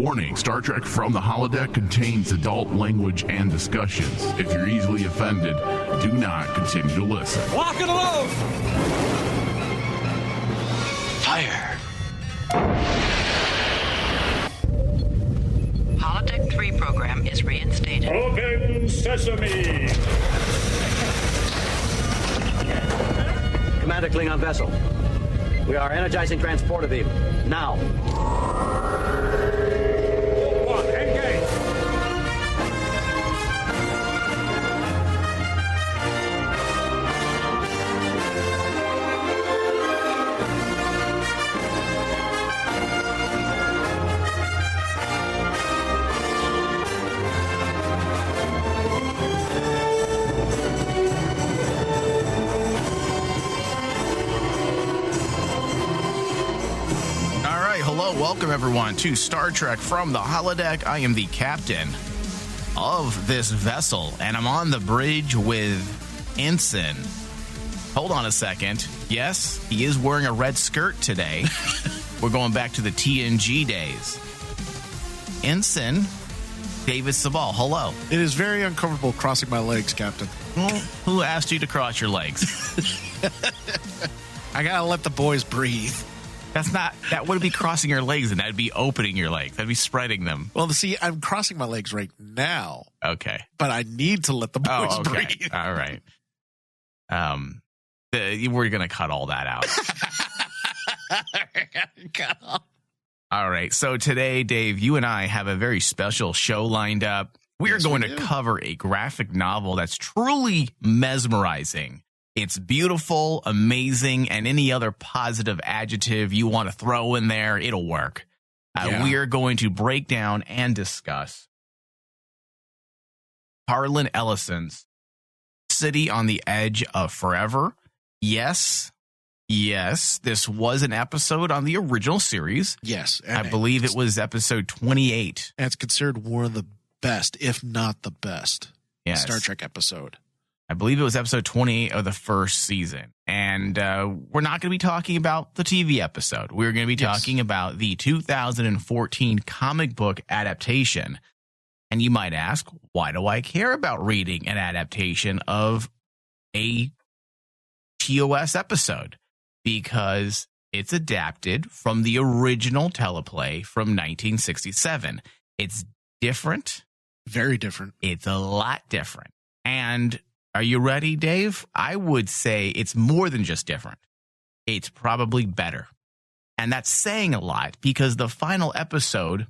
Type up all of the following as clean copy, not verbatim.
Warning, Star Trek from the Holodeck contains adult language and discussions. If you're easily offended, do not continue to listen. Lock and load! Fire! Holodeck 3 program is reinstated. Open sesame! Commander Klingon vessel. We are energizing transporter beam. Now. One, engage! Welcome, everyone, to Star Trek from the Holodeck. I am the captain of this vessel, and I'm on the bridge with Ensign. Hold on a second. Yes, he is wearing a red skirt today. We're going back to the TNG days. Ensign David Sabal, hello. It is very uncomfortable crossing my legs, Captain. Well, who asked you to cross your legs? I gotta let the boys breathe. That wouldn't be crossing your legs, and that'd be opening your legs. That'd be spreading them. Well, see, I'm crossing my legs right now. Okay. But I need to let the boys breathe. All right. We're going to cut all that out. All right. So today, Dave, you and I have a very special show lined up. We are going to cover a graphic novel that's truly mesmerizing. It's beautiful, amazing, and any other positive adjective you want to throw in there, it'll work. We are going to break down and discuss Harlan Ellison's City on the Edge of Forever. Yes, this was an episode on the original series. Yes. I believe it was episode 28. And it's considered one of the best, if not the best, Star Trek episode. I believe it was episode 28 of the first season. And we're not going to be talking about the TV episode. We're going to be talking about the 2014 comic book adaptation. And you might ask, why do I care about reading an adaptation of a TOS episode? Because it's adapted from the original teleplay from 1967. It's different. Very different. It's a lot different. And are you ready, Dave? I would say it's more than just different. It's probably better. And that's saying a lot because the final episode,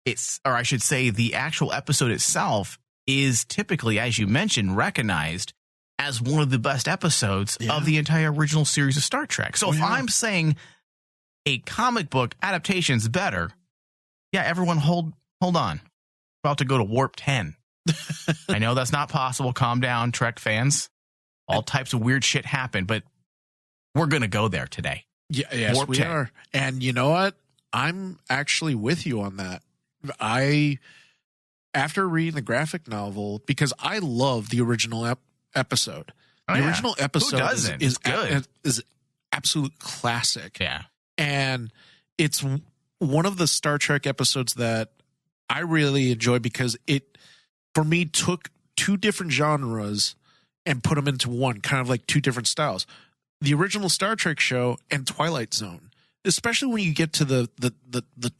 the actual episode itself is typically, as you mentioned, recognized as one of the best episodes of the entire original series of Star Trek. So if I'm saying a comic book adaptation is better, everyone hold on. About to go to Warp 10. I know that's not possible. Calm down, Trek fans. All types of weird shit happen, but we're going to go there today. Yes, Warp 10. Are. And you know what? I'm actually with you on that. After reading the graphic novel, because I love the original episode. The original episode is good. Is absolute classic. Yeah. And it's one of the Star Trek episodes that I really enjoy because it, for me, took two different genres and put them into one, kind of like two different styles. The original Star Trek show and Twilight Zone, especially when you get to the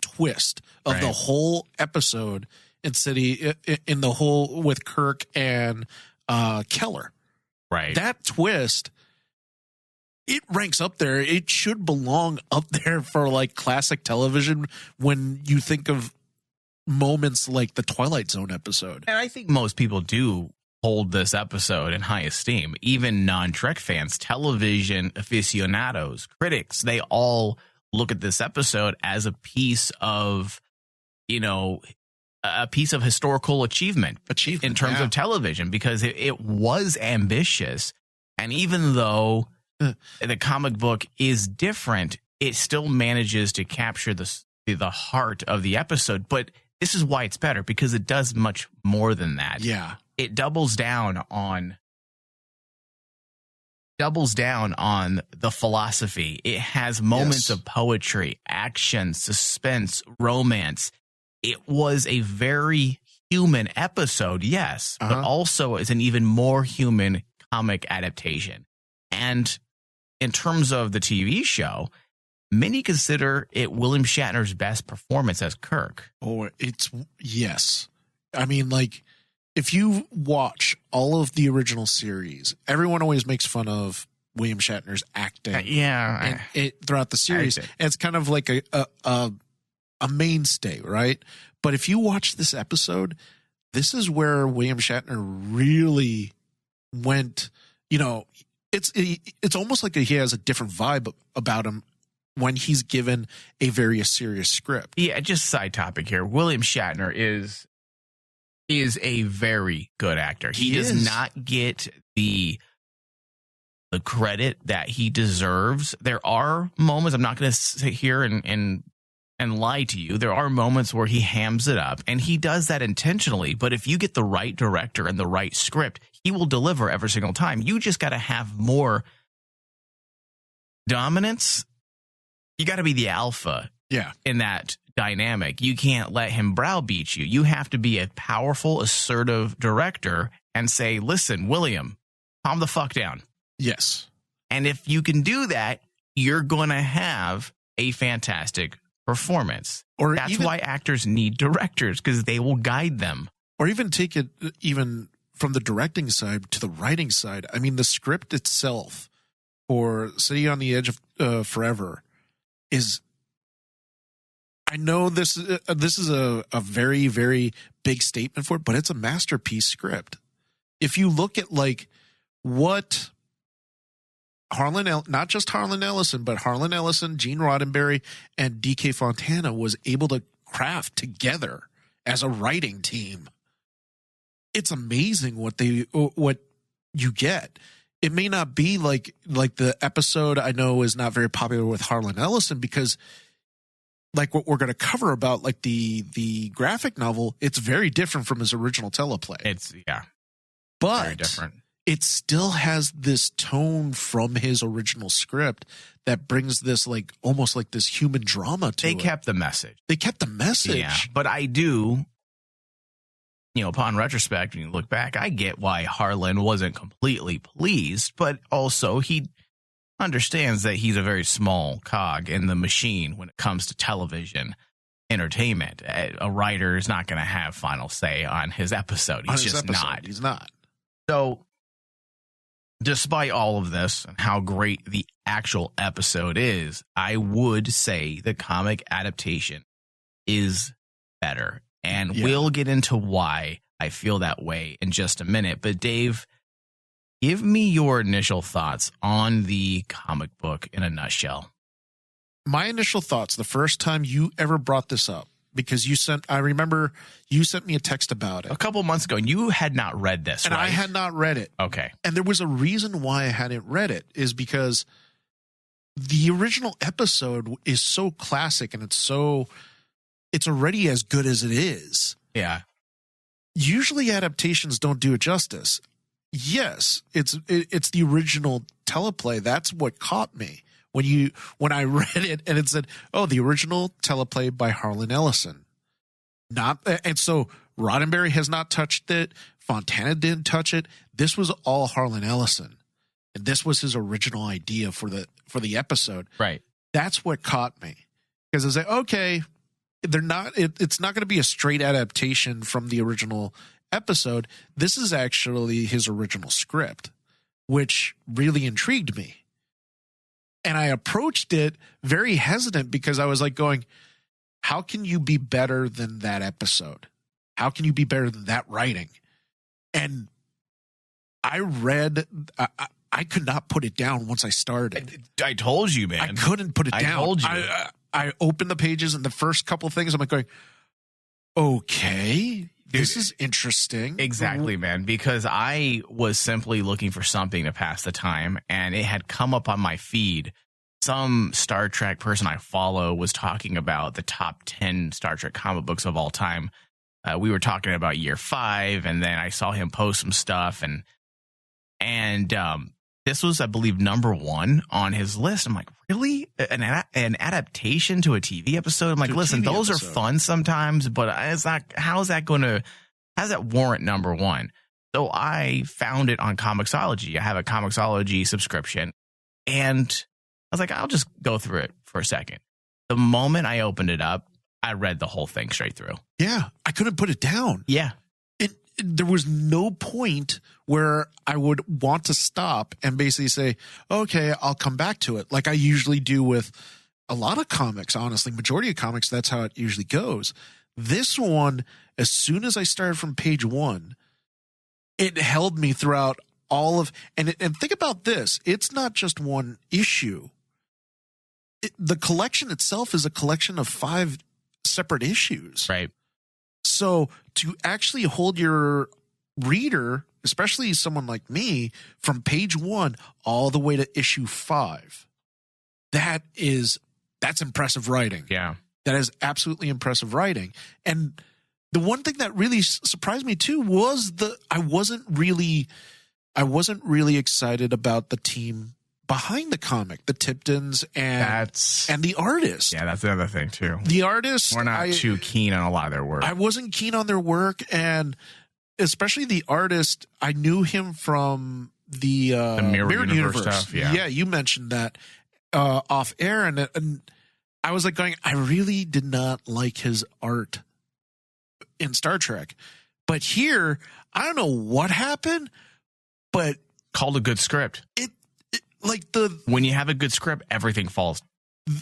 twist of the whole episode in the whole with Kirk and Keller. Right. That twist, it ranks up there. It should belong up there for like classic television when you think of moments like the Twilight Zone episode. And I think most people do hold this episode in high esteem. Even non-Trek fans, television aficionados, critics, they all look at this episode as a piece of, historical achievement in terms of television, because it was ambitious. And even though the comic book is different, it still manages to capture the heart of the episode. But this is why it's better, because it does much more than that. Yeah. It doubles down on doubles down on the philosophy. It has moments of poetry, action, suspense, romance. It was a very human episode, yes, but also is an even more human comic adaptation. And in terms of the TV show, many consider it William Shatner's best performance as Kirk. Oh, yes. I mean, like, if you watch all of the original series, everyone always makes fun of William Shatner's acting. Throughout the series. And it's kind of like a mainstay, right? But if you watch this episode, this is where William Shatner really went, it's almost like he has a different vibe about him when he's given a very serious script. Yeah, just side topic here. William Shatner is a very good actor. He does not get the credit that he deserves. There are moments, I'm not going to sit here and lie to you. There are moments where he hams it up, and he does that intentionally. But if you get the right director and the right script, he will deliver every single time. You just got to have more dominance. You got to be the alpha in that dynamic. You can't let him browbeat you. You have to be a powerful, assertive director and say, listen, William, calm the fuck down. Yes. And if you can do that, you're going to have a fantastic performance. Or that's why actors need directors, because they will guide them. Or even take it even from the directing side to the writing side. I mean, the script itself for City on the Edge of Forever is, I know this is a very, very big statement for it, but it's a masterpiece script. If you look at like what not just Harlan Ellison, but Harlan Ellison, Gene Roddenberry, and D.K. Fontana was able to craft together as a writing team, it's amazing what you get. It may not be like the episode I know is not very popular with Harlan Ellison, because like what we're going to cover about like the graphic novel, it's very different from his original teleplay. But very different. It still has this tone from his original script that brings this like almost like this human drama to it. They kept the message. Yeah, but I do, upon retrospect, when you look back, I get why Harlan wasn't completely pleased, but also he understands that he's a very small cog in the machine when it comes to television entertainment. A writer is not going to have final say on his episode. Not. He's not. So, despite all of this and how great the actual episode is, I would say the comic adaptation is better. And we'll get into why I feel that way in just a minute. But Dave, give me your initial thoughts on the comic book in a nutshell. My initial thoughts, the first time you ever brought this up, because I remember you sent me a text about it a couple months ago, and you had not read this, and right? I had not read it. Okay. And there was a reason why I hadn't read it, is because the original episode is so classic, and it's already as good as it is. Yeah. Usually adaptations don't do it justice. Yes, it's the original teleplay. That's what caught me. When I read it and it said, oh, the original teleplay by Harlan Ellison. And so Roddenberry has not touched it. Fontana didn't touch it. This was all Harlan Ellison. And this was his original idea for the episode. Right. That's what caught me. Because I was like, okay, it's not going to be a straight adaptation from the original episode. This is actually his original script, which really intrigued me. And I approached it very hesitant, because I was like going, how can you be better than that episode? How can you be better than that writing? And I could not put it down once I started. I told you, man. I couldn't put it down. I told you. I opened the pages, and the first couple things I'm like going, okay, this is interesting. Exactly, man, because I was simply looking for something to pass the time, and it had come up on my feed. Some Star Trek person I follow was talking about the top 10 Star Trek comic books of all time. We were talking about year 5, and then I saw him post some stuff, and this was, I believe, #1 on his list. I'm like, really? An adaptation to a TV episode? I'm like, listen, those are fun sometimes, but it's not. How does that warrant #1? So I found it on Comixology. I have a Comixology subscription, and I was like, I'll just go through it for a second. The moment I opened it up, I read the whole thing straight through. Yeah, I couldn't put it down. Yeah. There was no point where I would want to stop and basically say, okay, I'll come back to it. Like I usually do with a lot of comics, honestly. Majority of comics, that's how it usually goes. This one, as soon as I started from page 1, it held me throughout all of, and think about this. It's not just one issue. The collection itself is a collection of 5 separate issues. Right. So to actually hold your reader, especially someone like me, from page 1 all the way to issue 5, that's impressive writing. Yeah. That is absolutely impressive writing. And the one thing that really surprised me too was I wasn't really excited about the team behind the comic, the Tiptons and the artist. Yeah, that's the other thing too. The artist, we're not too keen on a lot of their work. I wasn't keen on their work, and especially the artist. I knew him from the Mirror Universe stuff. Yeah, you mentioned that off air, and I was like going, I really did not like his art in Star Trek, but here I don't know what happened, but called a good script. When you have a good script, everything falls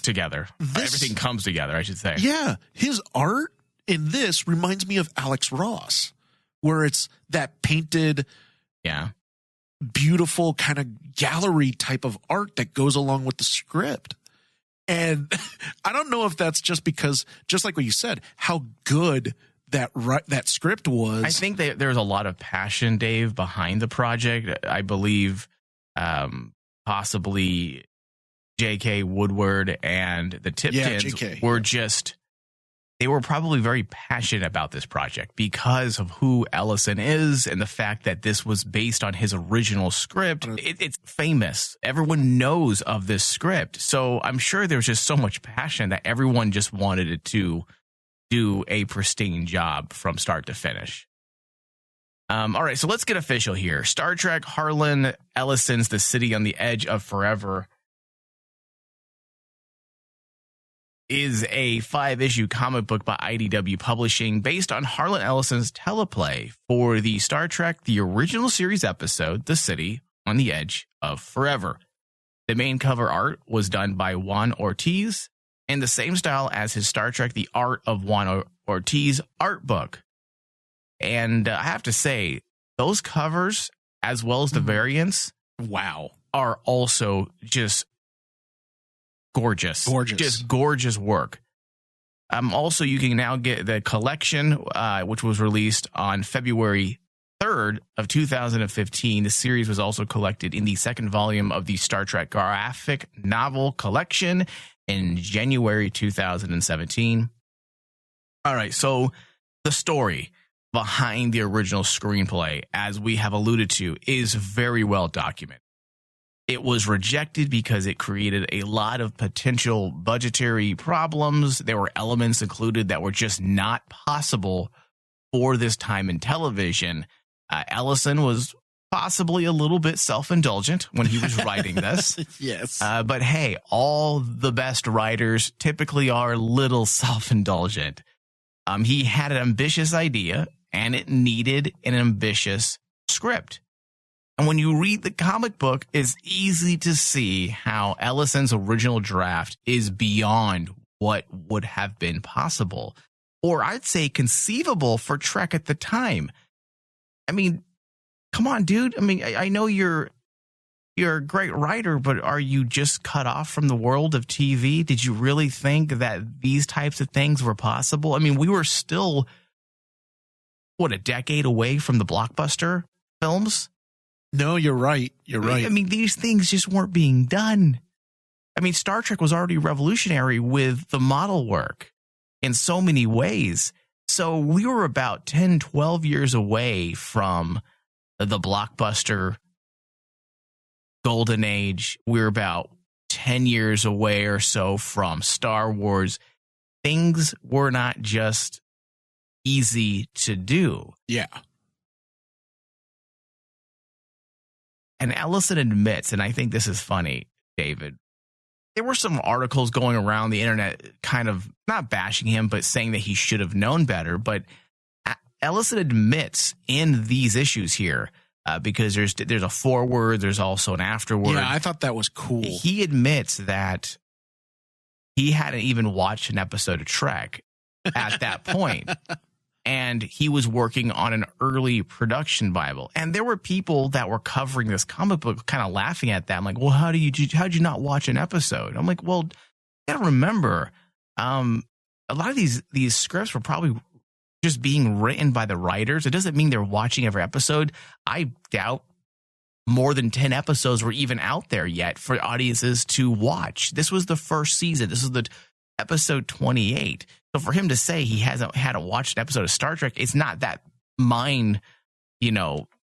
together. Everything comes together, I should say. Yeah. His art in this reminds me of Alex Ross, where it's that painted, beautiful kind of gallery type of art that goes along with the script. And I don't know if that's just because, just like what you said, how good that script was. I think there's a lot of passion, Dave, behind the project. I believe possibly J.K. Woodward and the Tiptons they were probably very passionate about this project because of who Ellison is and the fact that this was based on his original script. It's famous. Everyone knows of this script. So I'm sure there's just so much passion that everyone just wanted it to do a pristine job from start to finish. All right, so let's get official here. Star Trek Harlan Ellison's The City on the Edge of Forever is a 5-issue comic book by IDW Publishing based on Harlan Ellison's teleplay for the Star Trek, the original series episode, The City on the Edge of Forever. The main cover art was done by Juan Ortiz in the same style as his Star Trek, The Art of Juan Ortiz art book. And I have to say, those covers, as well as the variants, are also just gorgeous. Just gorgeous work. Also, you can now get the collection, which was released on February 3rd of 2015. The series was also collected in the second volume of the Star Trek graphic novel collection in January 2017. All right, so the story behind the original screenplay, as we have alluded to, is very well documented. It was rejected because it created a lot of potential budgetary problems. There were elements included that were just not possible for this time in television. Ellison was possibly a little bit self-indulgent when he was writing this. Yes. But hey, all the best writers typically are a little self-indulgent. He had an ambitious idea, and it needed an ambitious script. And when you read the comic book, it's easy to see how Ellison's original draft is beyond what would have been possible, or I'd say conceivable for Trek at the time. I mean, come on, dude. I mean, I know you're a great writer, but are you just cut off from the world of TV? Did you really think that these types of things were possible? I mean, we were still, a decade away from the blockbuster films? No, you're right. You're right. I mean, these things just weren't being done. I mean, Star Trek was already revolutionary with the model work in so many ways. So we were about 10, 12 years away from the blockbuster golden age. We're about 10 years away or so from Star Wars. Things were not just easy to do. Yeah. And Ellison admits, and I think this is funny, David, there were some articles going around the internet kind of not bashing him, but saying that he should have known better. But Ellison admits in these issues here, because there's a foreword, there's also an afterword. Yeah, I thought that was cool. He admits that he hadn't even watched an episode of Trek at that point. And he was working on an early production Bible. And there were people that were covering this comic book kind of laughing at that. I'm like, well, how'd you not watch an episode? I'm like, well, you gotta remember, a lot of these scripts were probably just being written by the writers. It doesn't mean they're watching every episode. I doubt more than 10 episodes were even out there yet for audiences to watch. This was the first season. This is the episode 28. So for him to say he hasn't had to watch an episode of Star Trek, it's not that mind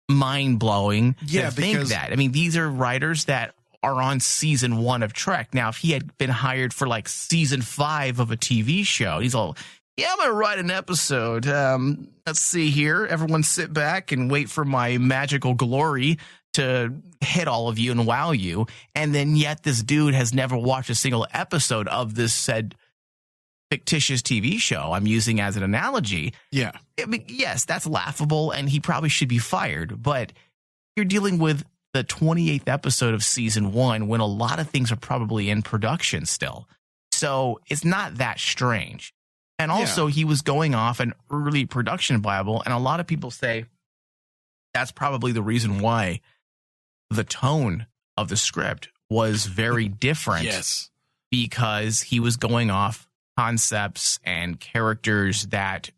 blowing. Yeah, to think that. I mean, these are writers that are on season 1 of Trek. Now, if he had been hired for like season 5 of a TV show, he's all, yeah, I'm going to write an episode. Let's see here. Everyone sit back and wait for my magical glory to hit all of you and wow you. And then yet this dude has never watched a single episode of this said fictitious TV show I'm using as an analogy. Yeah. I mean, yes, that's laughable and he probably should be fired. But you're dealing with the 28th episode of season 1 when a lot of things are probably in production still. So it's not that strange. And also he was going off an early production Bible. And a lot of people say that's probably the reason why the tone of the script was very different. Yes. Because he was going off concepts and characters that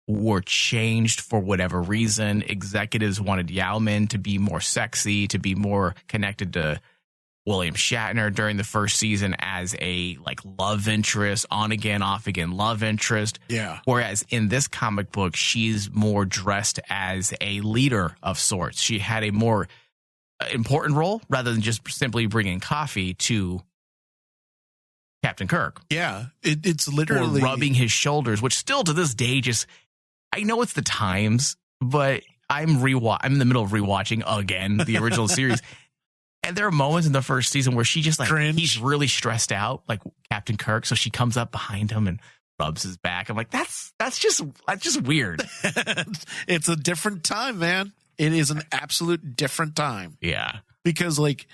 were changed for whatever reason. Executives wanted Yao Min to be more sexy, to be more connected to William Shatner during the first season as a like love interest, on again, off again love interest. Yeah. Whereas in this comic book, she's more dressed as a leader of sorts. She had a more important role rather than just simply bringing coffee to Captain Kirk. Yeah. It's literally or rubbing his shoulders, which still to this day just, I know it's the times, but I'm in the middle of rewatching again the original series. And there are moments in the first season where she just like, cringe. He's really stressed out, like Captain Kirk. So she comes up behind him and rubs his back. I'm like, that's just weird. It's a different time, man. It is an absolute different time. Yeah. Because like,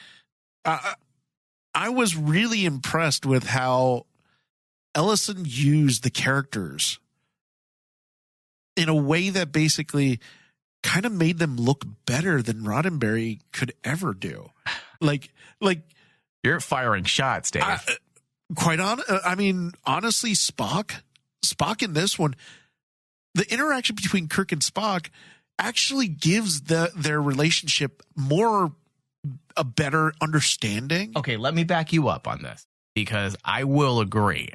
I was really impressed with how Ellison used the characters in a way that basically kind of made them look better than Roddenberry could ever do. Like You're firing shots, Dave. Honestly, Spock in this one, the interaction between Kirk and Spock actually gives their relationship a better understanding. Okay, let me back you up on this because I will agree.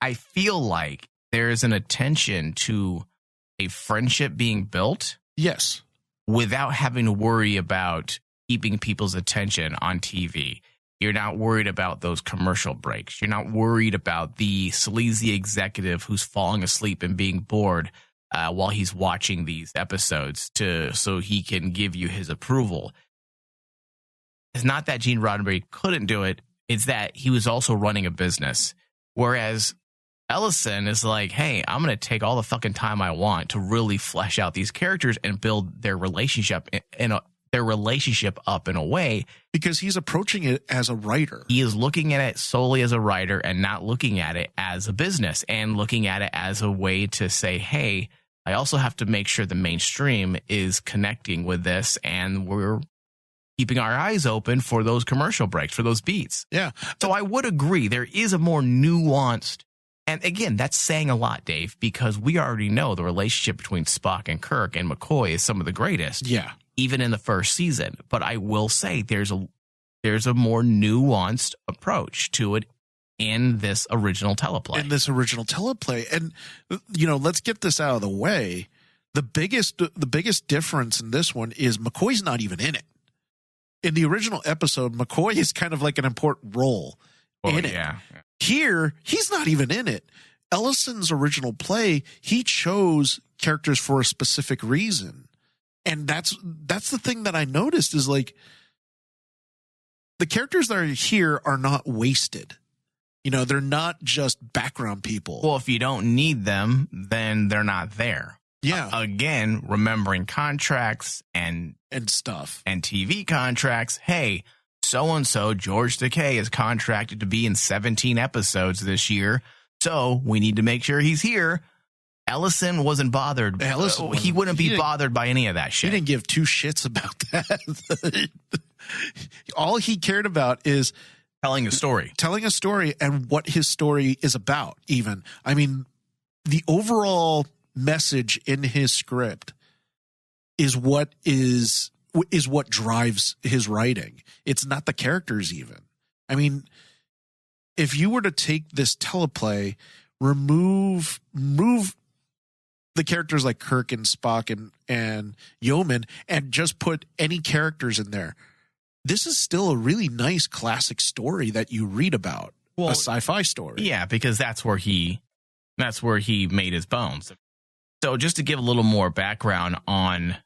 I feel like there's an attention to a friendship being built. Yes. Without having to worry about keeping people's attention on TV. You're not worried about those commercial breaks. You're not worried about the sleazy executive who's falling asleep and being bored while he's watching these episodes so he can give you his approval. It's not that Gene Roddenberry couldn't do it. It's that he was also running a business. Whereas Ellison is like, hey, I'm going to take all the fucking time I want to really flesh out these characters and build their relationship up in a way. Because he's approaching it as a writer. He is looking at it solely as a writer and not looking at it as a business and looking at it as a way to say, hey, I also have to make sure the mainstream is connecting with this and we're keeping our eyes open for those commercial breaks, for those beats. Yeah. So I would agree there is a more nuanced. And again, that's saying a lot, Dave, because we already know the relationship between Spock and Kirk and McCoy is some of the greatest. Yeah. Even in the first season. But I will say there's a more nuanced approach to it in this original teleplay. And, let's get this out of the way. The biggest difference in this one is McCoy's not even in it. In the original episode, McCoy is kind of like an important role in it. Yeah. Here, he's not even in it. Ellison's original play, he chose characters for a specific reason. And that's the thing that I noticed is like the characters that are here are not wasted. You know, they're not just background people. Well, if you don't need them, then they're not there. Yeah. Again, remembering contracts and stuff and TV contracts. Hey, so-and-so, George Takei, is contracted to be in 17 episodes this year. So we need to make sure he's here. Ellison wasn't bothered. He wouldn't be bothered by any of that shit. He didn't give two shits about that. All he cared about is telling a story and what his story is about. Even, I mean, the overall message in his script is what drives his writing. It's not the characters even. I mean, if you were to take this teleplay, remove the characters like Kirk and Spock and Yeoman and just put any characters in there, this is still a really nice classic story that you read about. Well, a sci-fi story. Yeah, because that's where he made his bones. So just to give a little more background on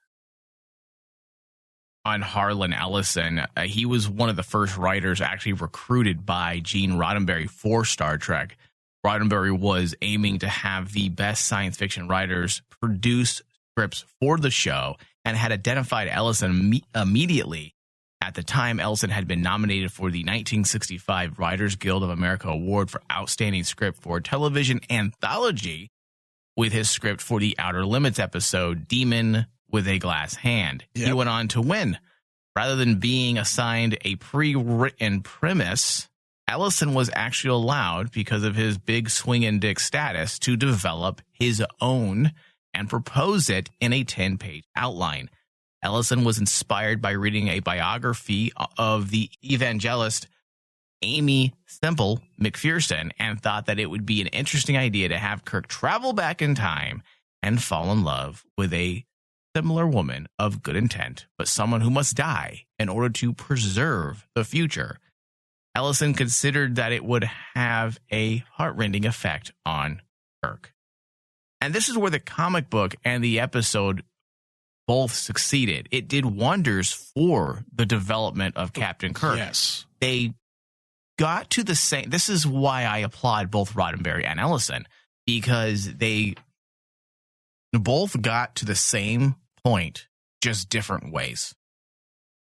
Harlan Ellison, he was one of the first writers actually recruited by Gene Roddenberry for Star Trek. Roddenberry was aiming to have the best science fiction writers produce scripts for the show and had identified Ellison immediately. At the time, Ellison had been nominated for the 1965 Writers Guild of America Award for Outstanding Script for Television Anthology with his script for the Outer Limits episode, Demon with a Glass Hand. Yep. He went on to win. Rather than being assigned a pre-written premise, Ellison was actually allowed, because of his big swingin' dick status, to develop his own and propose it in a 10-page outline. Ellison was inspired by reading a biography of the evangelist Amy Semple McPherson and thought that it would be an interesting idea to have Kirk travel back in time and fall in love with a similar woman of good intent, but someone who must die in order to preserve the future. Ellison considered that it would have a heartrending effect on Kirk. And this is where the comic book and the episode both succeeded. It did wonders for the development of Captain Kirk. Yes. They got to the same. This is why I applaud both Roddenberry and Ellison, because they both got to the same point, just different ways.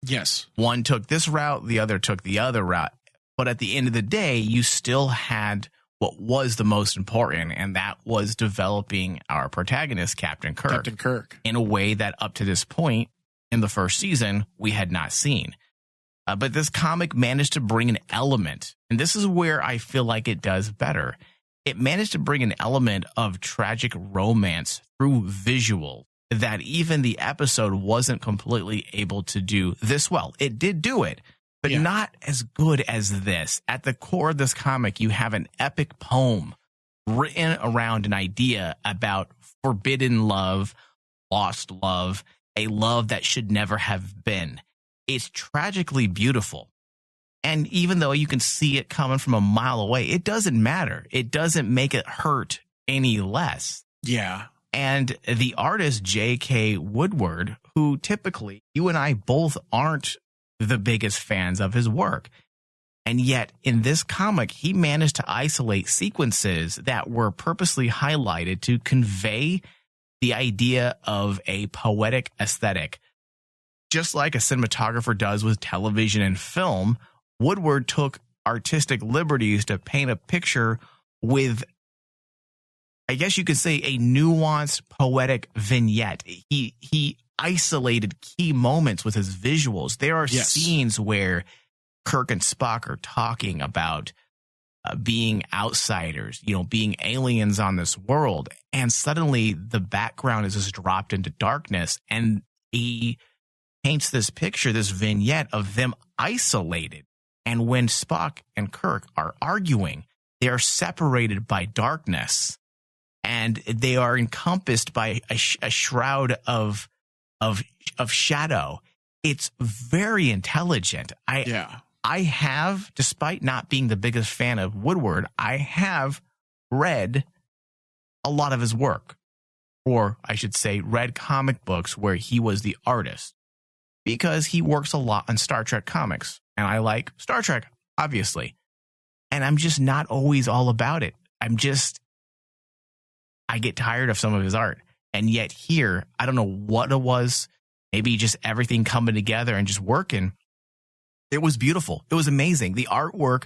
Yes. One took this route, the other took the other route. But at the end of the day, you still had what was the most important, and that was developing our protagonist, Captain Kirk, in a way that up to this point in the first season, we had not seen. But this comic managed to bring an element, and this is where I feel like it does better. It managed to bring an element of tragic romance through visual that even the episode wasn't completely able to do this well. It did do it, but not as good as this. At the core of this comic, you have an epic poem written around an idea about forbidden love, lost love, a love that should never have been. It's tragically beautiful. And even though you can see it coming from a mile away, it doesn't matter. It doesn't make it hurt any less. Yeah. And the artist, J.K. Woodward, who typically you and I both aren't the biggest fans of his work. And yet in this comic, he managed to isolate sequences that were purposely highlighted to convey the idea of a poetic aesthetic. Just like a cinematographer does with television and film, Woodward took artistic liberties to paint a picture with, I guess you could say, a nuanced poetic vignette. He isolated key moments with his visuals. There are scenes where Kirk and Spock are talking about being outsiders, being aliens on this world. And suddenly the background is just dropped into darkness. And he paints this picture, this vignette of them isolated. And when Spock and Kirk are arguing, they are separated by darkness. and they are encompassed by a shroud of shadow. It's very intelligent. I have, despite not being the biggest fan of Woodward, I have read a lot of his work, or I should say read comic books where he was the artist, because he works a lot on Star Trek comics, and I like Star Trek, obviously, and I'm just not always all about it. I get tired of some of his art, and yet here, I don't know what it was, maybe just everything coming together and just working. It was beautiful. It was amazing. The artwork,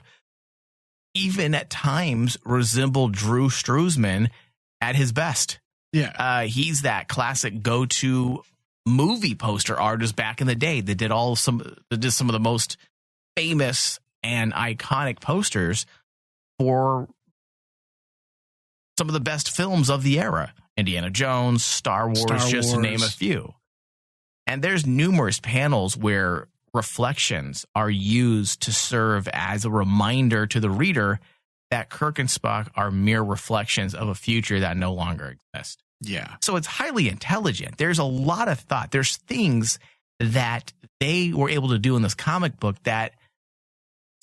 even at times, resembled Drew Struzman at his best. Yeah. He's that classic go-to movie poster artist back in the day that did some of the most famous and iconic posters for some of the best films of the era. Indiana Jones, Star Wars, just to name a few. And there's numerous panels where reflections are used to serve as a reminder to the reader that Kirk and Spock are mere reflections of a future that no longer exists. Yeah. So it's highly intelligent. There's a lot of thought. There's things that they were able to do in this comic book that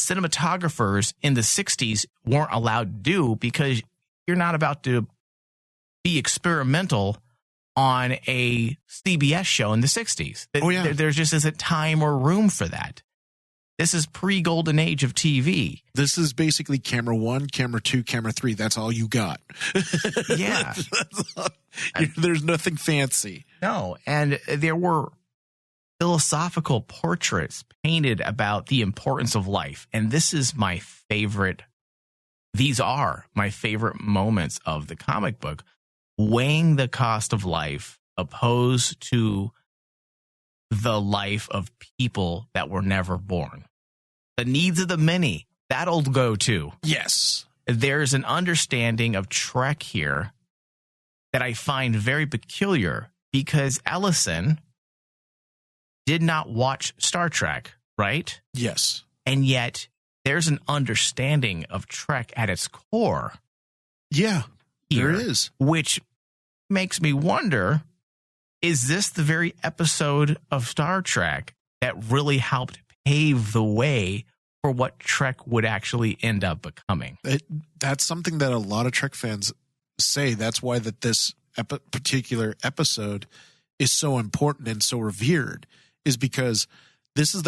cinematographers in the 60s weren't allowed to do, because you're not about to be experimental on a CBS show in the 60s. Oh, yeah. There just isn't time or room for that. This is pre-golden age of TV. This is basically camera 1, camera 2, camera 3. That's all you got. Yeah. There's nothing fancy. No. And there were philosophical portraits painted about the importance of life. And this is my favorite. These are my favorite moments of the comic book. Weighing the cost of life opposed to the life of people that were never born. The needs of the many, that'll go too. Yes. There's an understanding of Trek here that I find very peculiar, because Ellison did not watch Star Trek, right? Yes. And yet there's an understanding of Trek at its core. Yeah, Here, there is. Which makes me wonder, is this the very episode of Star Trek that really helped pave the way for what Trek would actually end up becoming? That's something that a lot of Trek fans say. That's why this particular episode is so important and so revered, is because this is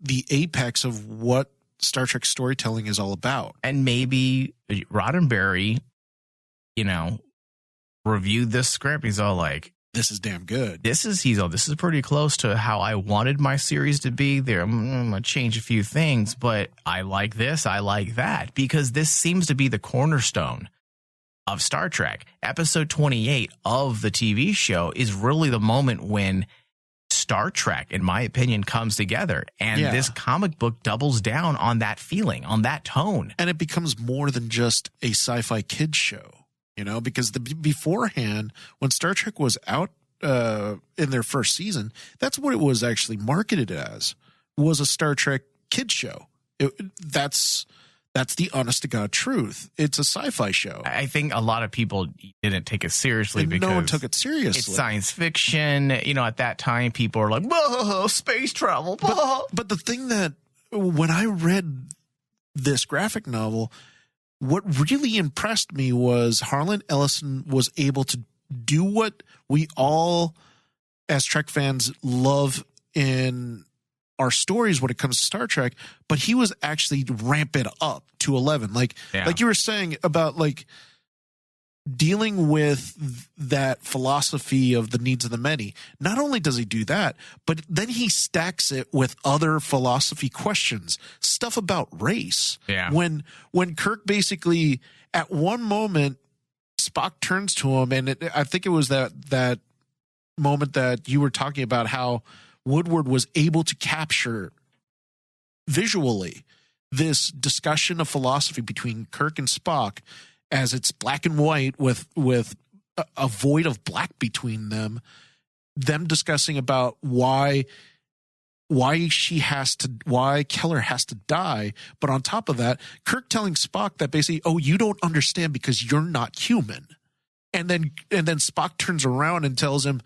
the apex of what Star Trek storytelling is all about. And maybe Roddenberry, reviewed this script. He's all like, this is damn good. This is pretty close to how I wanted my series to be. There, I'm going to change a few things, but I like this, I like that, because this seems to be the cornerstone of Star Trek. Episode 28 of the TV show is really the moment when Star Trek, in my opinion, comes together, and this comic book doubles down on that feeling, on that tone. And it becomes more than just a sci-fi kids show. Because beforehand, when Star Trek was out in their first season, that's what it was actually marketed as, was a Star Trek kids show. That's the honest to God truth. It's a sci-fi show. I think a lot of people didn't take it seriously, and because no one took it seriously. It's science fiction. At that time, people are like, whoa, space travel. But the thing that, when I read this graphic novel, what really impressed me was Harlan Ellison was able to do what we all, as Trek fans, love in our stories when it comes to Star Trek, but he was actually ramp it up to 11. Like you were saying about dealing with that philosophy of the needs of the many. Not only does he do that, but then he stacks it with other philosophy questions, stuff about race. Yeah. When Kirk basically, at one moment, Spock turns to him, and I think it was that moment that you were talking about, how Woodward was able to capture visually this discussion of philosophy between Kirk and Spock, as it's black and white with a void of black between them discussing about why why Keller has to die. But on top of that, Kirk telling Spock that basically, oh, you don't understand because you're not human. And then Spock turns around and tells him,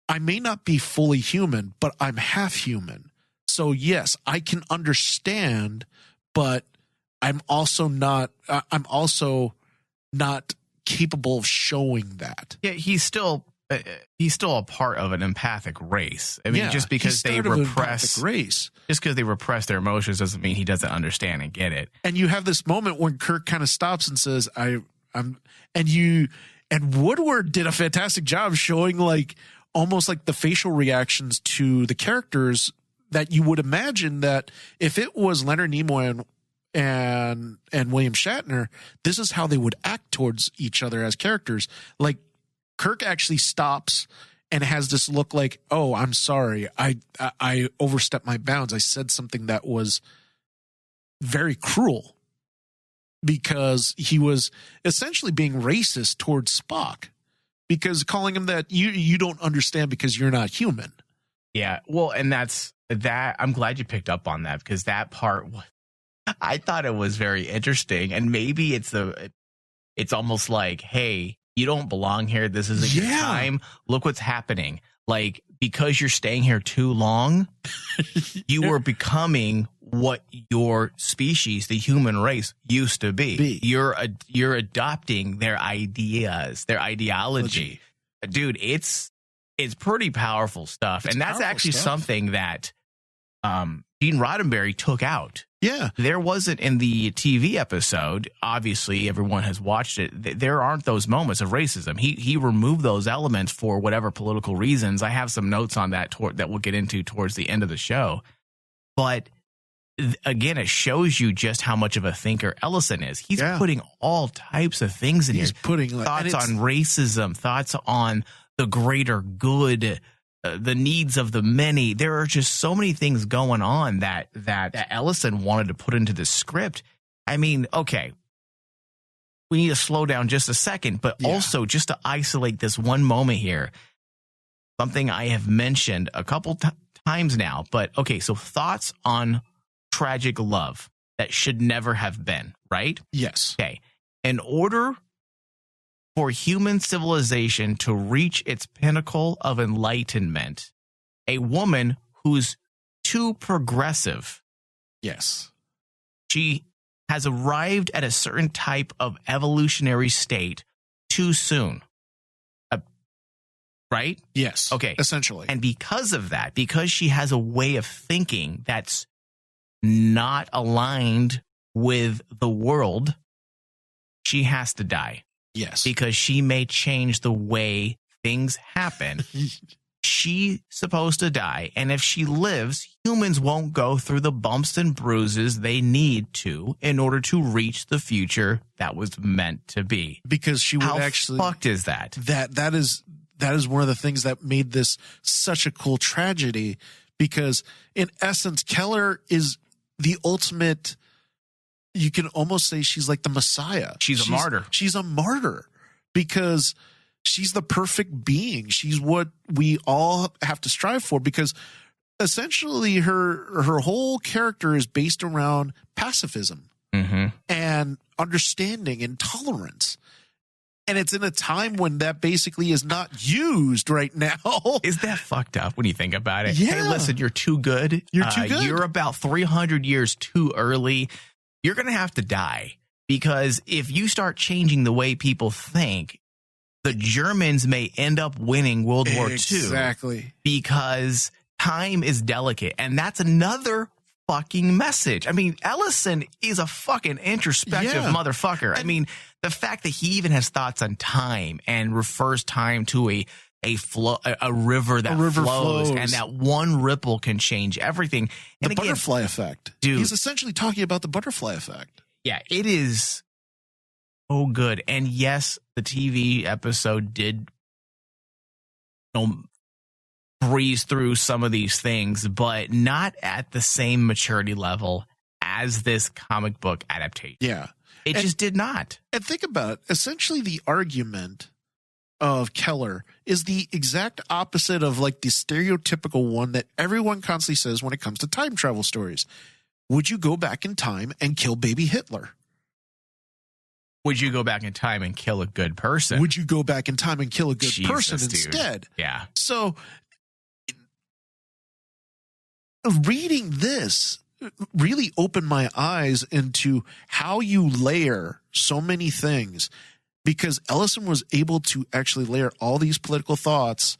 I may not be fully human, but I'm half human. So yes, I can understand, but I'm also not capable of showing that. Yeah, he's still a part of an empathic race. I mean, just because they repress their emotions doesn't mean he doesn't understand and get it. And you have this moment when Kirk kind of stops and says, and Woodward did a fantastic job showing like almost like the facial reactions to the characters that you would imagine that if it was Leonard Nimoy and William Shatner, this is how they would act towards each other as characters. Like Kirk actually stops and has this look like, oh, I'm sorry. I overstepped my bounds. I said something that was very cruel, because he was essentially being racist towards Spock, because calling him that you don't understand because you're not human. Yeah. Well, and that's that. I'm glad you picked up on that, because that part, I thought it was very interesting. And maybe it's almost like, hey, you don't belong here. This isn't your time. Look what's happening. Like, because you're staying here too long, you were becoming what your species, the human race, used to be. You're adopting their ideas, their ideology. Dude, it's pretty powerful stuff. And that's actually something that Gene Roddenberry took out. Yeah. There wasn't in the TV episode. Obviously, everyone has watched it. There aren't those moments of racism. He removed those elements for whatever political reasons. I have some notes on that that we'll get into towards the end of the show. But again, it shows you just how much of a thinker Ellison is. He's putting all types of things in here. He's putting thoughts on racism, thoughts on the greater good, the needs of the many. There are just so many things going on that Ellison wanted to put into the script. I mean, okay, we need to slow down just a second, but also just to isolate this one moment here, something I have mentioned a couple times now, but okay, so thoughts on tragic love that should never have been, right? Yes. Okay. In order for human civilization to reach its pinnacle of enlightenment, a woman who's too progressive. Yes. She has arrived at a certain type of evolutionary state too soon. Right? Yes. Okay. Essentially. And because of that, because she has a way of thinking that's not aligned with the world, she has to die. Yes. Because she may change the way things happen. She's supposed to die. And if she lives, humans won't go through the bumps and bruises they need to in order to reach the future that was meant to be. Because she would How fucked is that? That is one of the things that made this such a cool tragedy, because in essence, Keller is the ultimate. You can almost say she's like the Messiah. She's a martyr. She's a martyr because she's the perfect being. She's what we all have to strive for, because essentially her whole character is based around pacifism and understanding and tolerance. And it's in a time when that basically is not used right now. Is that fucked up when you think about it? Yeah. Hey, listen, you're too good. You're too good. You're about 300 years too early. You're going to have to die, because if you start changing the way people think, the Germans may end up winning World War II. Exactly. Because time is delicate. And that's another fucking message. I mean, Ellison is a fucking introspective motherfucker. I mean, the fact that he even has thoughts on time and refers time to a river that flows, and that one ripple can change everything. And the butterfly effect. Dude, he's essentially talking about the butterfly effect. Yeah, it is so good. And yes, the TV episode did breeze through some of these things, but not at the same maturity level as this comic book adaptation. Yeah. It just did not. And think about it. Essentially, the argument of Keller is the exact opposite of like the stereotypical one that everyone constantly says when it comes to time travel stories. Would you go back in time and kill baby Hitler? Would you go back in time and kill a good person? Would you go back in time and kill a good person dude. instead? Yeah. So reading this really opened my eyes into how you layer so many things, because Ellison was able to actually layer all these political thoughts,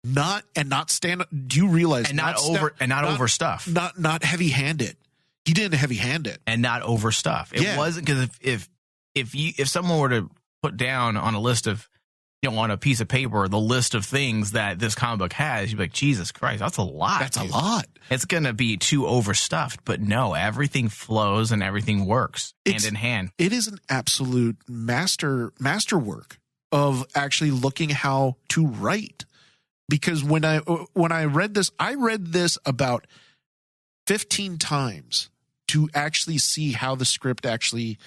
not stand. Do you realize? And not overstuff. Not heavy handed. He didn't heavy hand it, and not overstuff. It wasn't, because if someone were to put down on a list of, on a piece of paper, the list of things that this comic book has, you'd be like, Jesus Christ, that's a lot. That's a lot. It's going to be too overstuffed, but no, everything flows and everything works hand in hand. It is an absolute masterwork of actually looking how to write. Because when I read this about 15 times to actually see how the script actually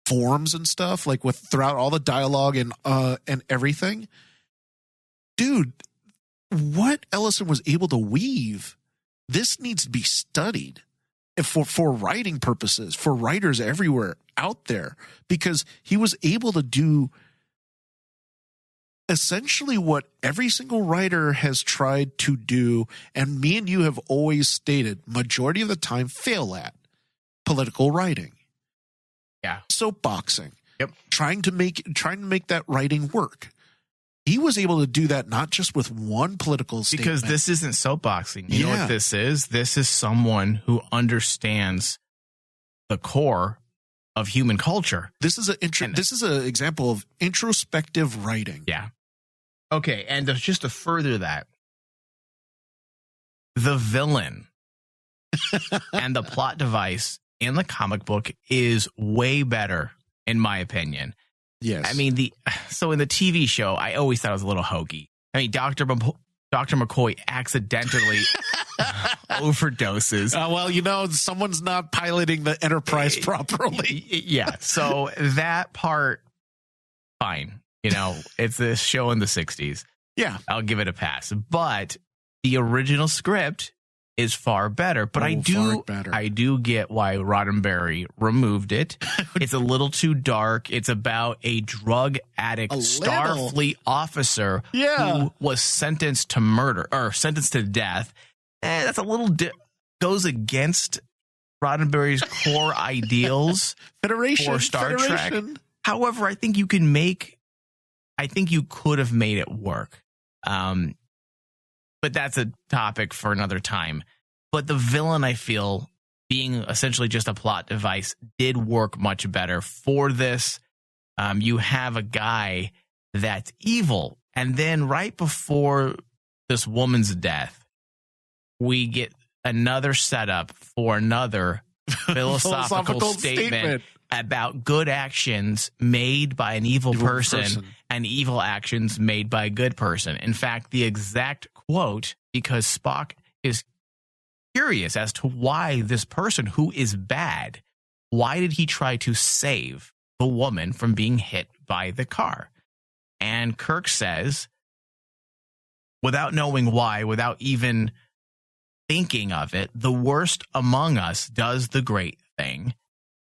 forms and stuff, like with throughout all the dialogue and everything. Dude, what Ellison was able to weave, this needs to be studied for writing purposes, for writers everywhere out there, because he was able to do essentially what every single writer has tried to do, and me and you have always stated majority of the time fail at: political writing. Yeah. Soapboxing. Yep. Trying to make that writing work. He was able to do that not just with one political statement. Because this isn't soapboxing. You know what this is? This is someone who understands the core of human culture. This is an example of introspective writing. Yeah. Okay, and just to further that, the villain and the plot device in the comic book is way better, in my opinion. Yes. I mean, so in the TV show, I always thought it was a little hokey. I mean, Dr. McCoy accidentally overdoses. Well, someone's not piloting the Enterprise properly. Yeah. So that part, fine. It's a show in the 60s. Yeah. I'll give it a pass. But the original script is far better. But I do get why Roddenberry removed it. It's a little too dark. It's about a drug addict Starfleet officer who was sentenced to murder or sentenced to death. That's a little goes against Roddenberry's core ideals for Star Trek. However, I think you could have made it work. But that's a topic for another time. But the villain, I feel, being essentially just a plot device, did work much better for this. You have a guy that's evil. And then right before this woman's death, we get another setup for another philosophical statement about good actions made by an evil person and evil actions made by a good person. In fact, the exact quote, because Spock is curious as to why this person who is bad, why did he try to save the woman from being hit by the car? And Kirk says, without knowing why, without even thinking of it, the worst among us does the great thing,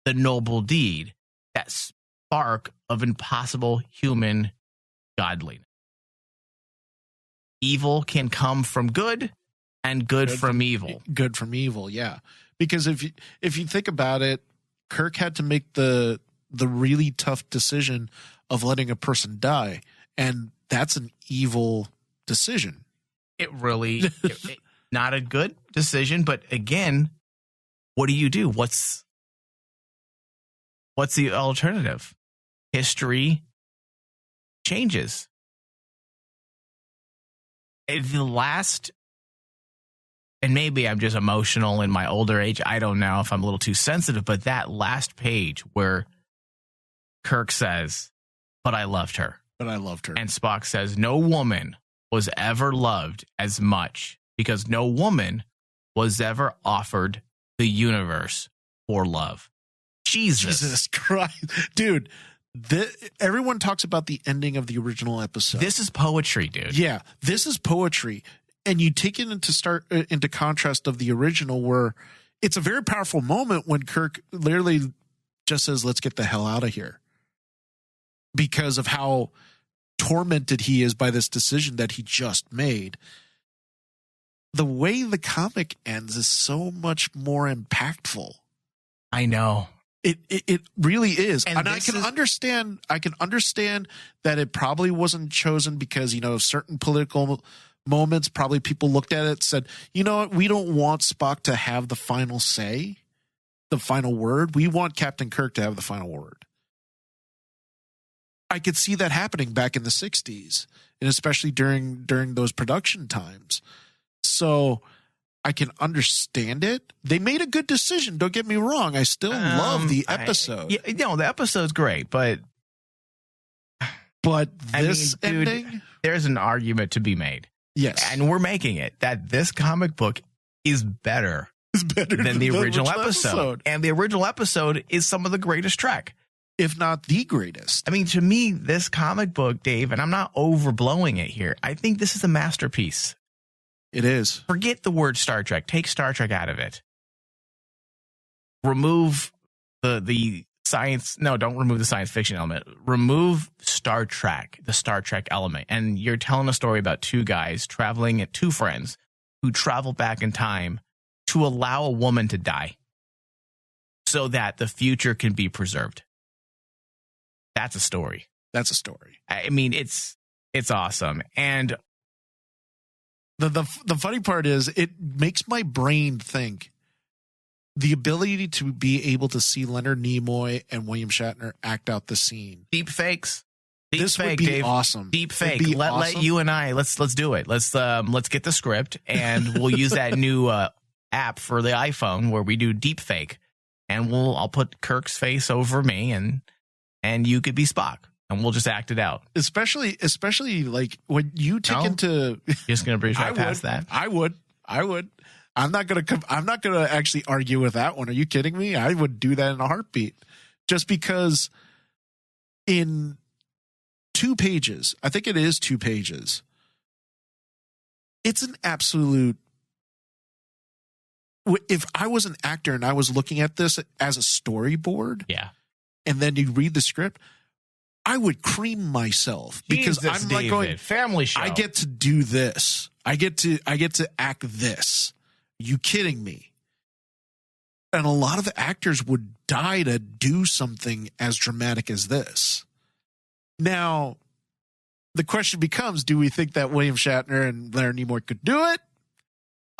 the noble deed, that spark of impossible human godliness. Evil can come from good, and good from evil. Good from evil, yeah. Because if you think about it, Kirk had to make the really tough decision of letting a person die, and that's an evil decision. It really not a good decision, but again, what do? What's the alternative? History changes. The last, and maybe I'm just emotional in my older age, I don't know if I'm a little too sensitive, but that last page where Kirk says, but I loved her. And Spock says, no woman was ever loved as much, because no woman was ever offered the universe for love. Jesus Christ. Dude, everyone talks about the ending of the original episode. This is poetry, dude. Yeah, this is poetry. And you take it into contrast of the original, where it's a very powerful moment when Kirk literally just says, let's get the hell out of here. Because of how tormented he is by this decision that he just made. The way the comic ends is so much more impactful. I know. It really is. And I can understand that it probably wasn't chosen because, certain political moments, probably people looked at it and said, you know what, we don't want Spock to have the final say, the final word. We want Captain Kirk to have the final word. I could see that happening back in the 60s, and especially during those production times. So I can understand it. They made a good decision. Don't get me wrong. I still love the episode. The episode's great, but this ending, dude, there's an argument to be made. Yes, and we're making it that this comic book is better. Than the original episode. And the original episode is some of the greatest Trek, if not the greatest. I mean, to me, this comic book, Dave, and I'm not overblowing it here, I think this is a masterpiece. It is. Forget the word Star Trek. Take Star Trek out of it. Remove the science. No, don't remove the science fiction element. Remove Star Trek, the Star Trek element. And you're telling a story about two friends who travel back in time to allow a woman to die so that the future can be preserved. That's a story. I mean, it's awesome. And the funny part is it makes my brain think the ability to be able to see Leonard Nimoy and William Shatner act out the scene. Deep fakes. This would be Dave. Awesome. Deep fake. Let you and I let's do it. Let's get the script and we'll use that new app for the iPhone where we do deep fake, and I'll put Kirk's face over me and you could be Spock. And we'll just act it out. Especially like when you take into. Just gonna breeze right past that. I would. I'm not gonna actually argue with that one. Are you kidding me? I would do that in a heartbeat. Just because in 2 pages, I think it is 2 pages. It's an absolute. If I was an actor and I was looking at this as a storyboard, and then you read the script, I would cream myself because I'm like going family show. I get to do this. I get to act this. You kidding me? And a lot of the actors would die to do something as dramatic as this. Now, the question becomes: do we think that William Shatner and Leonard Nimoy could do it?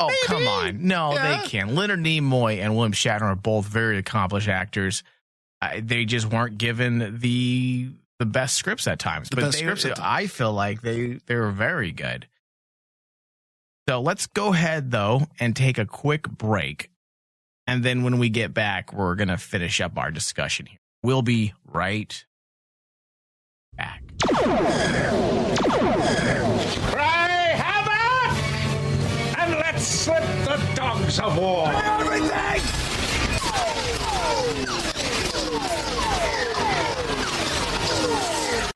Oh, maybe. Come on! No, they can't. Leonard Nimoy and William Shatner are both very accomplished actors. They just weren't given the best scripts at times, I feel like they were very good. So let's go ahead though and take a quick break, and then when we get back, we're gonna finish up our discussion here. We'll be right back. Cry havoc, and let's slip the dogs of war. Everything.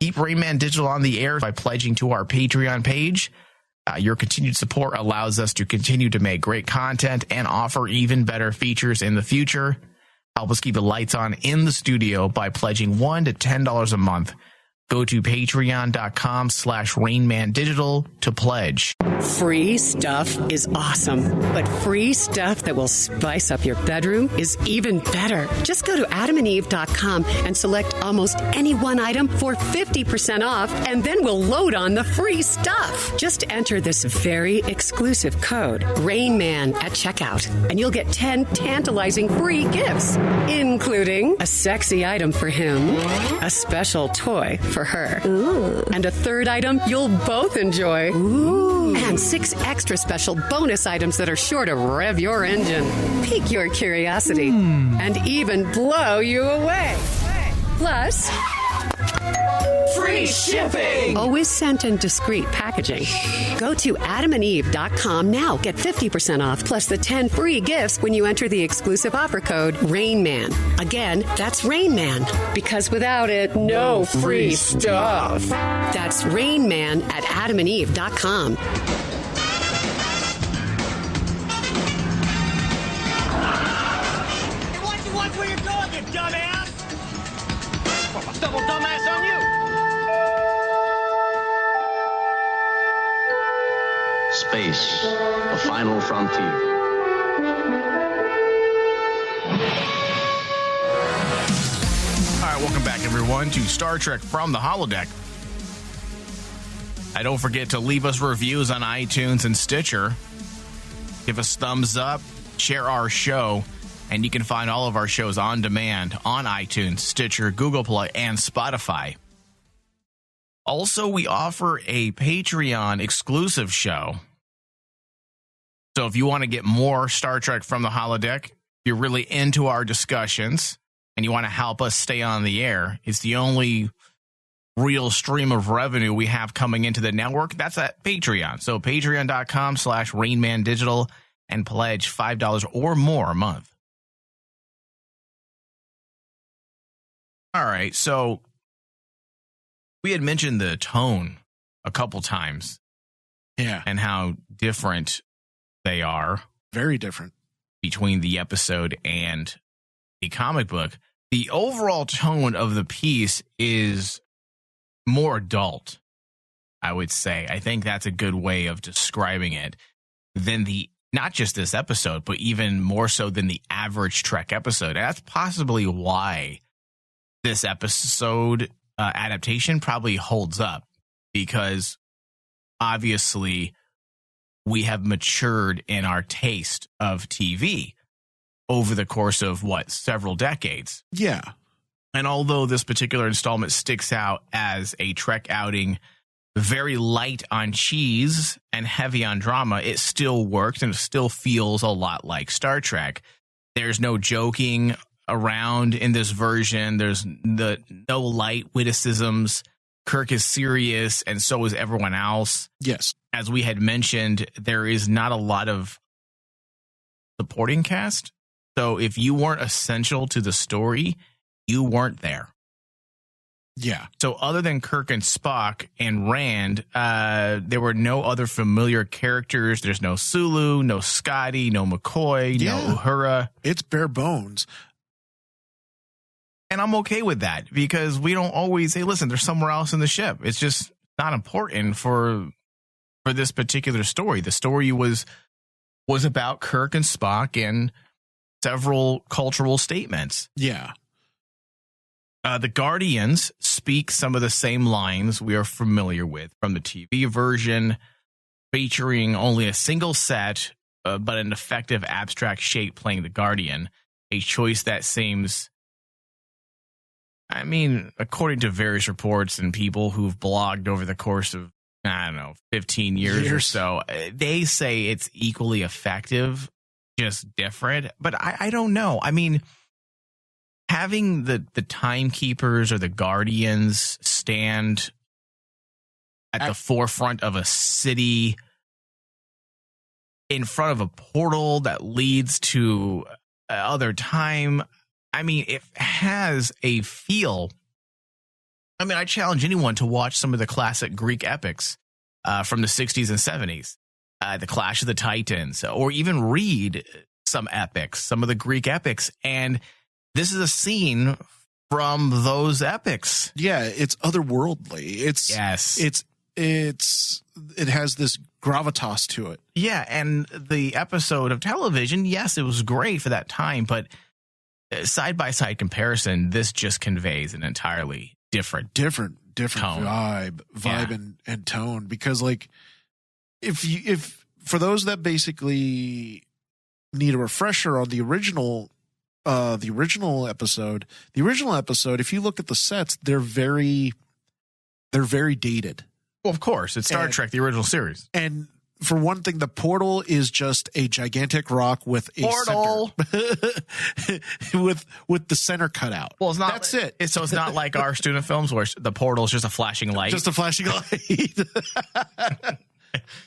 Keep Rayman Digital on the air by pledging to our Patreon page. Your continued support allows us to continue to make great content and offer even better features in the future. Help us keep the lights on in the studio by pledging $1 to $10 a month. Go to patreon.com/RainmanDigital to pledge. Free stuff is awesome, but free stuff that will spice up your bedroom is even better. Just go to adamandeve.com and select almost any one item for 50% off, and then we'll load on the free stuff. Just enter this very exclusive code, RAINMAN, at checkout, and you'll get 10 tantalizing free gifts, including a sexy item for him, a special toy for her, and a third item you'll both enjoy. And 6 extra special bonus items that are sure to rev your engine, pique your curiosity, and even blow you away. Plus, free free shipping. Always sent in discreet packaging. Go to adamandeve.com now. Get 50% off plus the 10 free gifts when you enter the exclusive offer code RAINMAN. Again, that's RAINMAN. Because without it, no free stuff. That's RAINMAN at adamandeve.com. Watch where you're going, you dumbass! Double dumbass on you! Space, the final frontier. All right, welcome back, everyone, to Star Trek from the Holodeck. Don't forget to leave us reviews on iTunes and Stitcher. Give us thumbs up, share our show, and you can find all of our shows on demand on iTunes, Stitcher, Google Play, and Spotify. Also, we offer a Patreon exclusive show. So if you want to get more Star Trek from the Holodeck, if you're really into our discussions, and you want to help us stay on the air, it's the only real stream of revenue we have coming into the network. That's at Patreon. So patreon.com/RainmanDigital and pledge $5 or more a month. All right, so we had mentioned the tone a couple times. Yeah. And how different they are. Very different. Between the episode and the comic book. The overall tone of the piece is more adult, I would say. I think that's a good way of describing it than not just this episode, but even more so than the average Trek episode. And that's possibly why this episode adaptation probably holds up, because obviously we have matured in our taste of TV over the course of several decades. Yeah. And although this particular installment sticks out as a Trek outing, very light on cheese and heavy on drama, it still works and it still feels a lot like Star Trek. There's no joking around in this version. There's no light witticisms. Kirk is serious, and so is everyone else. Yes. As we had mentioned, there is not a lot of supporting cast. So if you weren't essential to the story, you weren't there. Yeah. So other than Kirk and Spock and Rand, there were no other familiar characters. There's no Sulu, no Scotty, no McCoy, no Uhura. It's bare bones. And I'm okay with that, because we don't always say, listen, there's somewhere else in the ship. It's just not important for this particular story. The story was about Kirk and Spock and several cultural statements. Yeah. The Guardians speak some of the same lines we are familiar with from the TV version, featuring only a single set, but an effective abstract shape playing the Guardian, a choice that seems... I mean, according to various reports and people who've blogged over the course of, 15 years or so, they say it's equally effective, just different. But I don't know. I mean, having the timekeepers or the Guardians stand at the forefront of a city in front of a portal that leads to other time, I mean, it has a feel. I mean, I challenge anyone to watch some of the classic Greek epics from the 60s and 70s, The Clash of the Titans, or even read some epics, some of the Greek epics. And this is a scene from those epics. Yeah, it's otherworldly. It has this gravitas to it. Yeah, and the episode of television, yes, it was great for that time, but side-by-side comparison, this just conveys an entirely different tone. vibe and tone, because like if for those that basically need a refresher on the original episode, if you look at the sets, they're very dated. Well, of course, it's Star Trek, the original series. And for one thing, the portal is just a gigantic rock with a Portal center, with the center cut out. Well, it's not. That's it. So it's not like our student films where the portal is just a flashing light. Just a flashing light.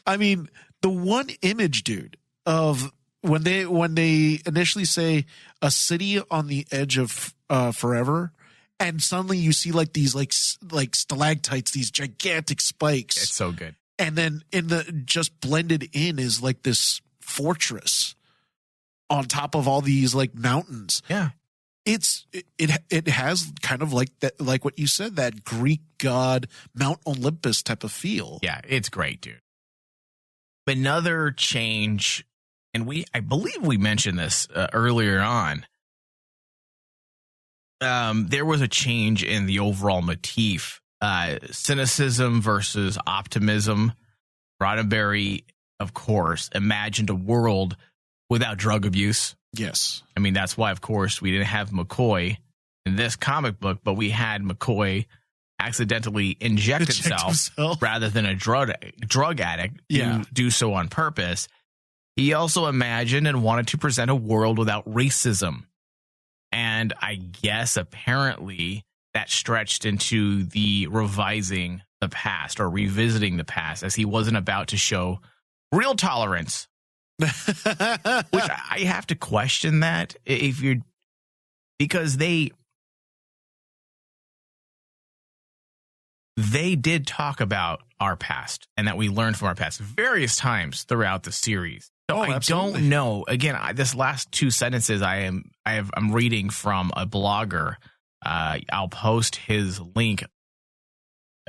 I mean, the one image, dude, of when they initially say a city on the edge of forever, and suddenly you see like these like stalactites, these gigantic spikes. It's so good. And then just blended in is like this fortress on top of all these like mountains. Yeah. It has kind of like that, like what you said, that Greek god Mount Olympus type of feel. Yeah, it's great, dude. Another change, and I believe we mentioned this earlier on. There was a change in the overall motif. Cynicism versus optimism. Roddenberry, of course, imagined a world without drug abuse. Yes. I mean, that's why, of course, we didn't have McCoy in this comic book, but we had McCoy accidentally inject himself rather than a drug addict do so on purpose. He also imagined and wanted to present a world without racism. And I guess apparently that stretched into the revising the past or revisiting the past, as he wasn't about to show real tolerance. Which I have to question that because they did talk about our past and that we learned from our past various times throughout the series. So I don't know. Again, this last two sentences I'm reading from a blogger. I'll post his link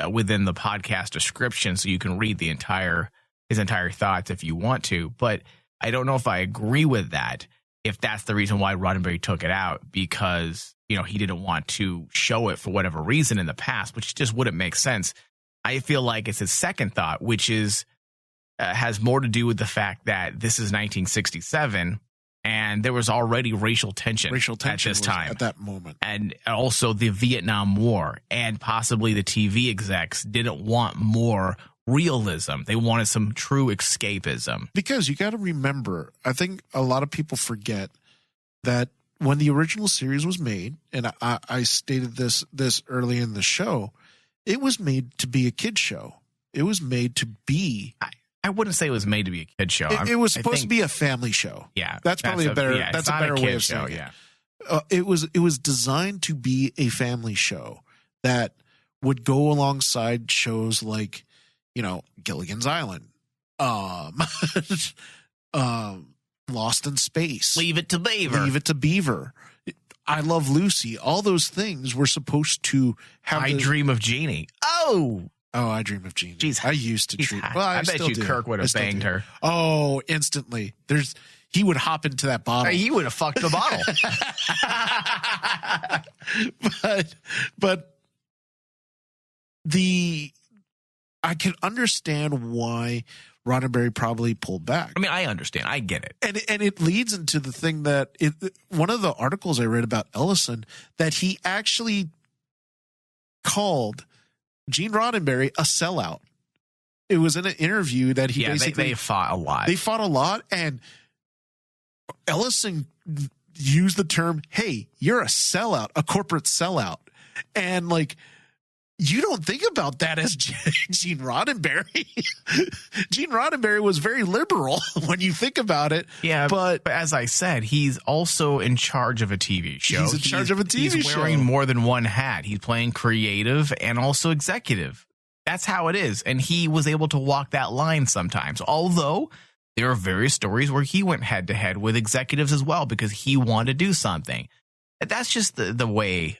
within the podcast description so you can read his entire thoughts if you want to. But I don't know if I agree with that, if that's the reason why Roddenberry took it out, because he didn't want to show it for whatever reason in the past, which just wouldn't make sense. I feel like it's his second thought, which is has more to do with the fact that this is 1967. And there was already racial tension at this time. At that moment. And also the Vietnam War. And possibly the TV execs didn't want more realism. They wanted some true escapism. Because you got to remember, I think a lot of people forget that when the original series was made, and I stated this early in the show, it was made to be a kid show. It was made to be... I wouldn't say it was made to be a kid show. It was supposed to be a family show. Yeah, that's probably a better way of saying it. Yeah, it was designed to be a family show that would go alongside shows like, Gilligan's Island, Lost in Space, Leave It to Beaver, I Love Lucy. All those things were supposed to have. I Dream of Jeannie. Oh, I Dream of Jeannie. Jeez, I used to treat. Well, I bet you Kirk would have banged her. Oh, instantly. He would hop into that bottle. He would have fucked the bottle. but I can understand why Roddenberry probably pulled back. I mean, I understand. I get it. And it leads into the thing that one of the articles I read about Ellison, that he actually called Gene Roddenberry a sellout. It was in an interview that he basically... they fought a lot. They fought a lot, and Ellison used the term, hey, you're a sellout, a corporate sellout. And you don't think about that as Gene Roddenberry. Gene Roddenberry was very liberal when you think about it. Yeah, but as I said, he's also in charge of a TV show. He's in charge of a TV show. He's wearing more than one hat. He's playing creative and also executive. That's how it is. And he was able to walk that line sometimes. Although there are various stories where he went head to head with executives as well because he wanted to do something. That's just the way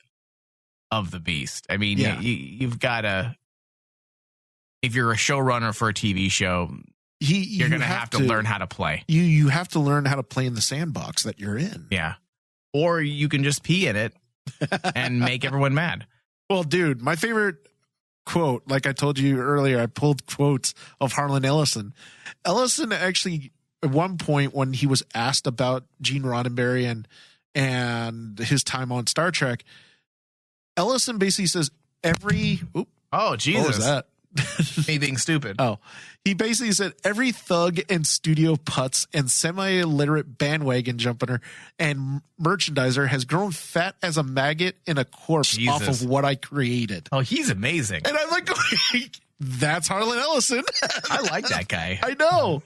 of the beast. I mean, you've got to, if you're a showrunner for a TV show, you're going to have to learn how to play. You have to learn how to play in the sandbox that you're in. Yeah. Or you can just pee in it and make everyone mad. Well, dude, my favorite quote, like I told you earlier, I pulled quotes of Harlan Ellison. Ellison actually, at one point when he was asked about Gene Roddenberry and his time on Star Trek, Ellison basically says oh, Jesus. What was that? Me being stupid. Oh, he basically said every thug and studio putz and semi-illiterate bandwagon jumper and merchandiser has grown fat as a maggot in a corpse off of what I created. Oh, he's amazing. And I'm like, that's Harlan Ellison. I like that guy. I know.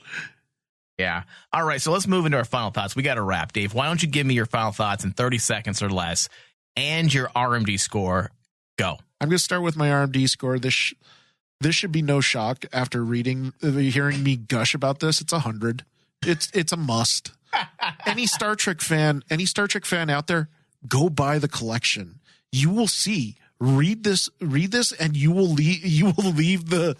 Yeah. All right. So let's move into our final thoughts. We got to wrap. Dave, why don't you give me your final thoughts in 30 seconds or less and your RMD score? Go. I'm going to start with my RMD score. This should be no shock after hearing me gush about this. It's 100. It's a must. Any Star Trek fan out there, go buy the collection. You will see. Read this, and you will leave the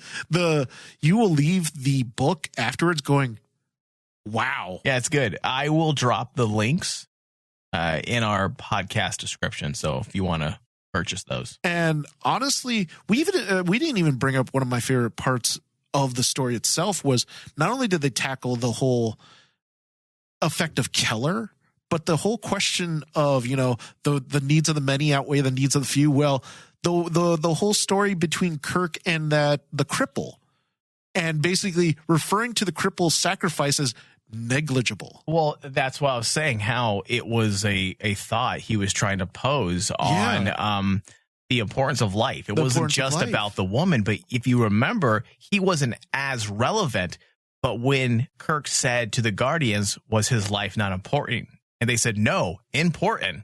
book afterwards going, wow. Yeah, it's good. I will drop the links in our podcast description. So if you want to purchase those. And honestly, we didn't even bring up one of my favorite parts of the story itself was not only did they tackle the whole effect of Keller, but the whole question of, the needs of the many outweigh the needs of the few. Well, the whole story between Kirk and the cripple, and basically referring to the cripple's sacrifice as negligible. Well, that's what I was saying, how it was a thought he was trying to pose on the importance of life. It wasn't just about the woman, but if you remember, he wasn't as relevant. But when Kirk said to the Guardians, was his life not important? And they said, no, important,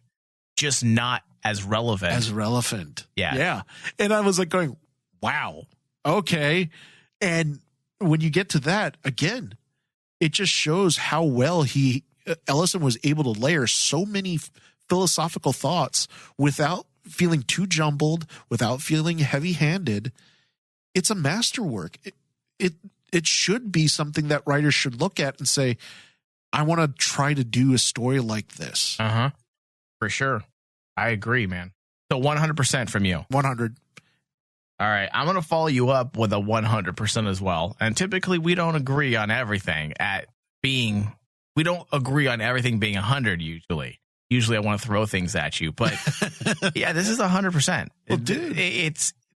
just not as relevant. As relevant. Yeah. Yeah. And I was like going, wow, okay. And when you get to that, again, it just shows how well Ellison was able to layer so many philosophical thoughts without feeling too jumbled, without feeling heavy-handed. It's a masterwork. It should be something that writers should look at and say, I want to try to do a story like this. Uh-huh. For sure. I agree, man. So 100% from you. 100. All right, I'm going to follow you up with a 100% as well. And typically we don't agree on everything we don't agree on everything being 100 usually. Usually I want to throw things at you, but yeah, this is 100%. Well, dude,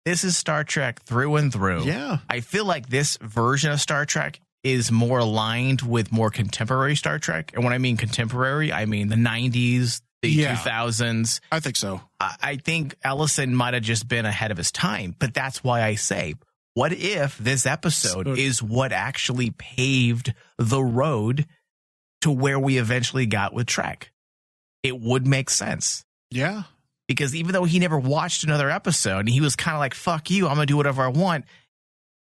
this is Star Trek through and through. Yeah. I feel like this version of Star Trek is more aligned with more contemporary Star Trek. And when I mean contemporary, I mean the 90s, the 2000s. I think so. I think Ellison might have just been ahead of his time, but that's why I say, what if this episode is what actually paved the road to where we eventually got with Trek? It would make sense. Yeah. Because even though he never watched another episode, he was kind of like, fuck you, I'm going to do whatever I want.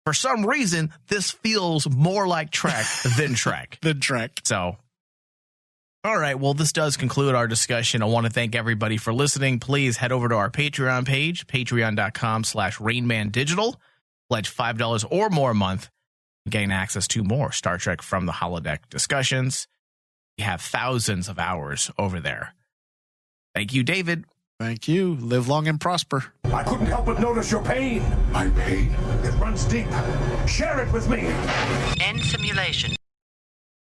For some reason, this feels more like Trek than Trek. So, all right. Well, this does conclude our discussion. I want to thank everybody for listening. Please head over to our Patreon page, patreon.com/RainmanDigital. Pledge $5 or more a month. Gain access to more Star Trek from the Holodeck discussions. We have thousands of hours over there. Thank you, David. Thank you. Live long and prosper. I couldn't help but notice your pain. My pain? It runs deep. Share it with me. End simulation.